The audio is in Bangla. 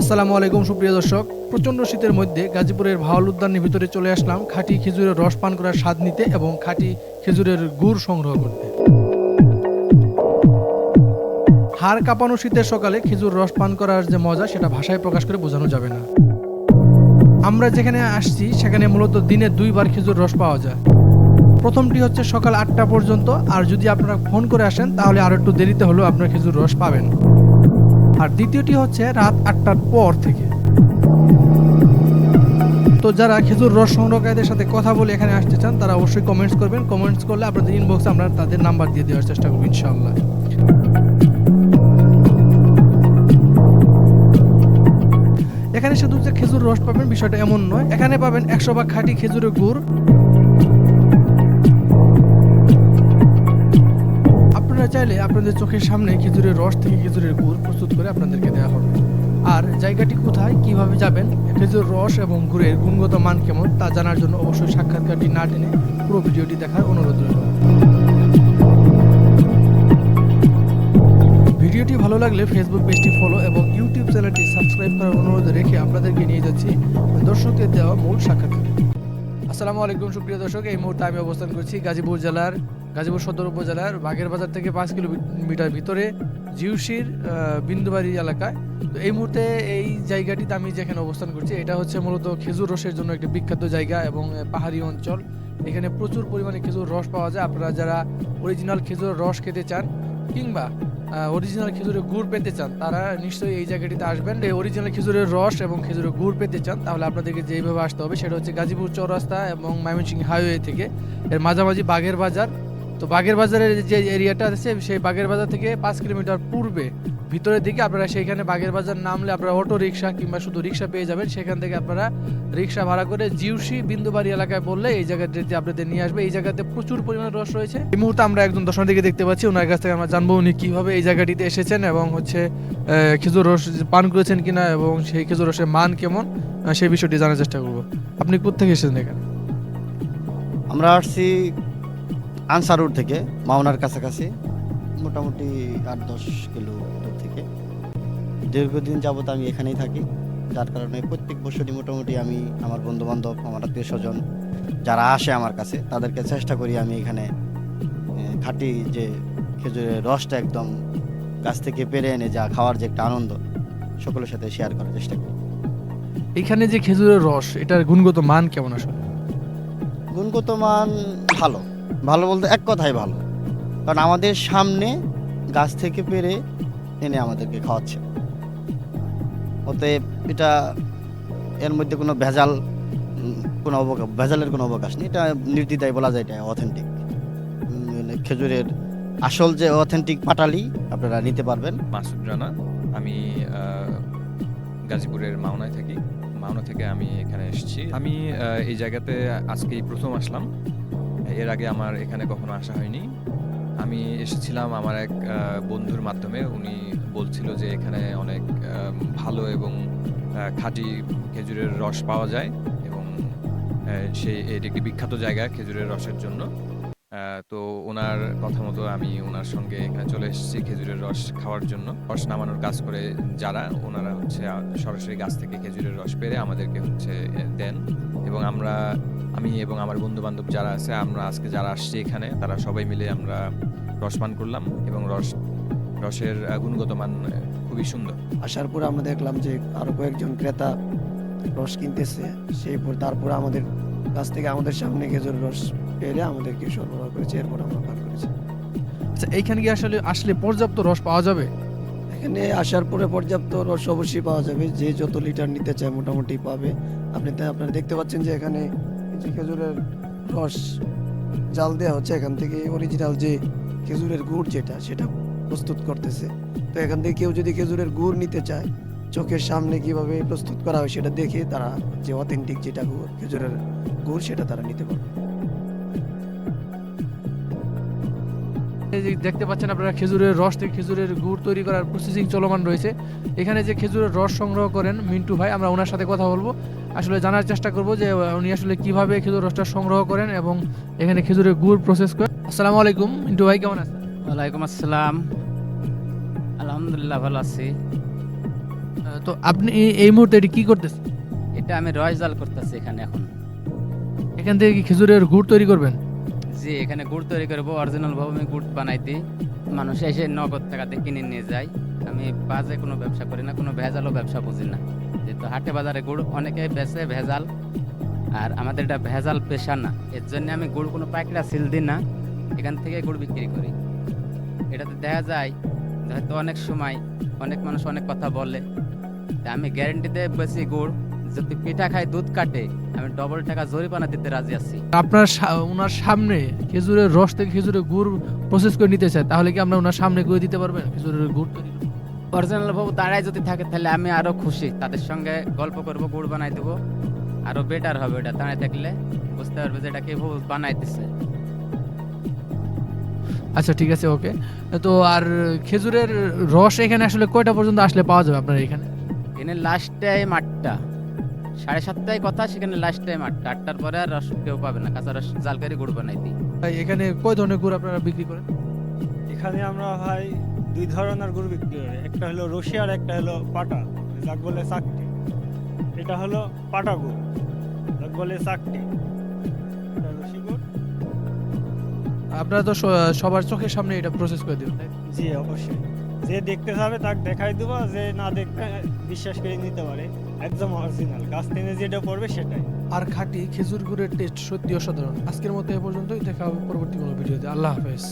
আসসালামু আলাইকুম সুপ্রিয় দর্শক, প্রচণ্ড শীতের মধ্যে গাজীপুরের ভাওয়াল উদ্যানের ভিতরে চলে আসলাম খাঁটি খেজুরের রস পান করার স্বাদ নিতে এবং খাঁটি খেজুরের গুড় সংগ্রহ করতে। হাড় কাঁপানো শীতের সকালে খেজুর রস পান করার যে মজা সেটা ভাষায় প্রকাশ করে বোঝানো যাবে না। আমরা যেখানে আসছি সেখানে মূলত দিনে 2 বার খেজুর রস পাওয়া যায়। প্রথমটি হচ্ছে সকাল 8টা পর্যন্ত, আর যদি আপনারা ফোন করে আসেন তাহলে আরো একটু দেরিতে হলেও আপনারা খেজুর রস পাবেন। আর দ্বিতীয়টি হচ্ছে রাত 8টার পর থেকে। তো যারা খেজুর রস সংগ্রহকারীদের সাথে কথা বলে এখানে আসতে চান তারা অবশ্যই কমেন্টস করবেন। কমেন্টস করলে আপনাদের ইনবক্সে আমরা তাদের নাম্বার দিয়ে দেওয়ার চেষ্টা করব ইনশাআল্লাহ। এখানে শুধু যে খেজুর রস পাবেন বিষয়টা এমন নয়, এখানে পাবেন 100 ভাগ খাঁটি খেজুরের গুড়। আপনারা চাইলে আপনাদের চোখের সামনে খেজুরের রস থেকে খেজুরের গুড় প্রস্তুত করে আপনাদেরকে দেওয়া হবে। আর জায়গাটি কোথায়, কিভাবে যাবেন, খেজুর রস এবং গুড়ের গুণগত মান কেমন তা জানার জন্য অবশ্যই সাক্ষাৎকারটি না টেনে পুরো ভিডিওটি দেখার অনুরোধ রইল। ভিডিওটি ভালো লাগলে ফেসবুক পেজটি ফলো এবং ইউটিউব চ্যানেলটি সাবস্ক্রাইব করার অনুরোধ রেখে আপনাদেরকে নিয়ে যাচ্ছি দর্শকদের দেওয়া মূল সাক্ষাৎকারে। আসসালামু আলাইকুম সুপ্রিয় দর্শক, এই মুহূর্তে আমি অবস্থান করছি গাজীপুর সদর উপজেলার বাগের বাজার থেকে 5 কিলোমিটার ভিতরে জিউসির বিন্দুবাড়ি এলাকায়। তো এই মুহূর্তে এই জায়গাটিতে আমি যেখানে অবস্থান করছি এটা হচ্ছে মূলত খেজুর রসের জন্য একটি বিখ্যাত জায়গা এবং পাহাড়ি অঞ্চল। এখানে প্রচুর পরিমাণে খেজুর রস পাওয়া যায়। আপনারা যারা অরিজিনাল খেজুরের রস খেতে চান কিংবা অরিজিনাল খেজুরের গুড় পেতে চান তারা নিশ্চয়ই এই জায়গাটিতে আসবেন। এই অরিজিনাল খেজুরের রস এবং খেজুরের গুড় পেতে চান তাহলে আপনাদেরকে যেভাবে আসতে হবে সেটা হচ্ছে গাজীপুর চৌরাস্তা এবং ময়মনসিংহ হাইওয়ে থেকে এর মাঝামাঝি বাগের বাজার। তো বাগের বাজারের যে এরিয়াটা আছে সেই বাগের বাজার থেকে 5 কিলোমিটার পূর্বে ভিতরের দিকে আপনারা সেইখানে বাগের বাজার নামলে আপনারা অটো রিক্সা কিংবা শুধু রিক্সা পেয়ে যাবেন। সেখান থেকে আপনারা রিক্সা ভাড়া করে জিউসি বিন্দুবাড়ি এলাকায় বললে এই জায়গাটিতে আপনাদের নিয়ে আসবে। এই জায়গাতে প্রচুর পরিমাণে রস রয়েছে। এই মুহূর্তে আমরা একজন দর্শনার্থীকে দেখতে পাচ্ছি, ওনার কাছ থেকে আমরা জানবো উনি কিভাবে এই জায়গাটিতে এসেছেন এবং হচ্ছে খেজুর রস পান করেছেন কিনা এবং সেই খেজুর রসের মান কেমন সেই বিষয়টি জানার চেষ্টা করবো। আপনি কোথা থেকে এসেছেন এখানে? আমরা আসছি আনসারুর থেকে, মাওনার কাছাকাছি, মোটামুটি 8-10 কিলো দূর থেকে। দীর্ঘদিন যাবত আমি এখানেই থাকি, যার কারণে প্রত্যেক বছরই মোটামুটি আমি আমার বন্ধু বান্ধব, আমার আত্মীয় স্বজন যারা আসে আমার কাছে তাদেরকে চেষ্টা করি আমি এখানে খাঁটি যে খেজুরের রসটা একদম গাছ থেকে পেরে এনে যা খাওয়ার যে একটা আনন্দ সকলের সাথে শেয়ার করার চেষ্টা করি। এখানে যে খেজুরের রস এটার গুণগত মান কেমন? আসলে গুণগত মান ভালো, ভালো বলতে এক কথায় ভালো, কারণ আমাদের সামনে গাছ থেকে পেরে এনে আমাদেরকে খাওয়াচ্ছে। অতএব এটা এর মধ্যে কোনো ভেজালের কোনো অবকাশ নেই। এটা নির্দ্বিধায় বলা যায় এটা অথেন্টিক খেজুরের আসল যে অথেন্টিক পাটালি আপনারা নিতে পারবেন। মাসুদ রানা, আমি গাজীপুরের মাওনায় থাকি। মাওনা থেকে আমি এখানে এসেছি। আমি এই জায়গাতে আজকেই প্রথম আসলাম, এর আগে আমার এখানে কখনো আসা হয়নি। আমি এসেছিলাম আমার এক বন্ধুর মাধ্যমে। উনি বলছিল যে এখানে অনেক ভালো এবং খাঁটি খেজুরের রস পাওয়া যায় এবং এটি একটি বিখ্যাত জায়গা খেজুরের রসের জন্য। তো ওনার কথা মতো আমি ওনার সঙ্গে এখানে চলে এসেছি খেজুরের রস খাওয়ার জন্য। রস নামানোর কাজ করে যারা, ওনারা হচ্ছে সরাসরি গাছ থেকে খেজুরের রস পেরে আমাদেরকে হচ্ছে দেন এবং আমি এবং আমার বন্ধু বান্ধব যারা আছে, আমরা আজকে যারা আসছি এখানে তারা সবাই মিলে আমরা রস পান করলাম এবং রসের গুণগত মান খুবই সুন্দর। আসার পরে আমরা দেখলাম যে আরো কয়েকজন ক্রেতা রস কিনতেছে, তারপরে আমাদের কাছ থেকে আমাদের সামনে খেজুর রস পেরে আমাদেরকে সরবরাহ করেছে, এরপর আমরা পান করেছি। আচ্ছা, এইখানে কি আসলে পর্যাপ্ত রস পাওয়া যাবে? এখানে আসার পরে পর্যাপ্ত রস অবশ্যই পাওয়া যাবে, যে যত লিটার নিতে চায় মোটামুটি পাবে। আপনারা দেখতে পাচ্ছেন যে এখানে যে খেজুরের রস জাল দেওয়া হচ্ছে, এখান থেকে অরিজিনাল যে খেজুরের গুড় সেটা প্রস্তুত করতেছে। তো এখান থেকে কেউ যদি খেজুরের গুড় নিতে চায়, চোখের সামনে কিভাবে প্রস্তুত করা হয় সেটা দেখে তারা যে অথেন্টিক যেটা খেজুরের গুড় সেটা তারা নিতে পারবে। দেখতে পাচ্ছেন আপনারা খেজুরের রস থেকে খেজুরের গুড় তৈরি করার প্রসেসিং চলমান রয়েছে। এখানে যে খেজুরের রস সংগ্রহ করেন মিন্টু ভাই, আমরা ওনার সাথে কথা বলবো, আসলে জানার চেষ্টা করব যে উনি আসলে কিভাবে খেজুর রসটা সংগ্রহ করেন এবং এখানে খেজুরের গুড় প্রসেস করেন। আসসালামু আলাইকুম মিন্টু ভাই, কেমন আছেন? ওয়ালাইকুম আসসালাম, আলহামদুলিল্লাহ ভালো আছি। তো আপনি এই মুহূর্তে এটি কি করতেছেন? এটা আমি রস জাল করতেছি এখানে এখন। এখান থেকে কি খেজুরের গুড় তৈরি করবেন? জি, এখানে গুড় তৈরি করবো, অরিজিনাল ভাবে আমি গুড় বানাই দিই, মানুষ এসে নগদ টাকাতে কিনে নিয়ে যায়। আমি বাজে কোনো ব্যবসা করি না, কোনো ভেজালও ব্যবসা বুঝি না। যেহেতু হাটে বাজারে গুড় অনেকে বেচে ভেজাল, আর আমাদের এটা ভেজাল পেশা না, এর জন্য আমি গুড় কোনো পাইকারি সিল দিই না, এখান থেকে গুড় বিক্রি করি। এটাতে দেখা যায় যে হয়তো অনেক সময় অনেক মানুষ অনেক কথা বলে, তা আমি গ্যারেন্টিতে বেশি গুড়, যদি পিঠা খায় দুধ কাটে আমি ডবল টাকা জরিমানা দিতে রাজি আছি। আপনার ওনার সামনে খেজুরের রস থেকে খেজুরের গুড় প্রসেস করে নিতে চায়, তাহলে কি আমরা ওনার সামনে করে দিতে পারবেন খেজুরের গুড় তৈরি করে? অরিজিনাল ভাবে দাঁড়ায় যদি থাকে তাহলে আমি আরো খুশি, তাদের সঙ্গে গল্প করব, গুড় বানাই দেবো, আরো বেটার হবে। এটা দাঁড়ায় থাকলে বুঝতে পারবে যে এটা কিভাবে বানাইতেছে। আচ্ছা ঠিক আছে, ওকে। তো আর খেজুরের রস এখানে আসলে কয়টা পর্যন্ত আসলে পাওয়া যাবে আপনার এখানে? এখানে লাস্ট টাইম 8টা, 7:30টায় কথা, সেখানে লাস্ট টাইম 8টা। 8টার পরে আর রস কেউ পাবে না, কাঁচা রস জালকারি গুড় বানাই দিই। ভাই এখানে কয় ধরনের গুড় আপনারা বিক্রি করেন? এখানে আমরা ভাই 2 ধরনের গরু বিক্রি করি, একটা হলো রশি আর একটা হলো পাটা, যাক বলে চাকটি। এটা হলো পাটা গুড়, যাক বলে চাকটি। এটা রশি গুড়। আপনারা তো সবার চোখের সামনে এটা প্রসেস করে দিবেন, তাই তো? জি অবশ্যই, যে দেখতে যাবে তাকে দেখাই দেবো, যে না দেখতে বিশ্বাস করে নিতে পারে। একদম অরিজিনাল, গাছ থেকে যেটা পড়বে সেটাই। আর খাঁটি খেজুর গুড়ের টেস্ট সত্যি অসাধারণ। আজকের মতো এ পর্যন্তই, দেখা হবে পরবর্তী কোনো ভিডিওতে। আল্লাহ হাফেজ।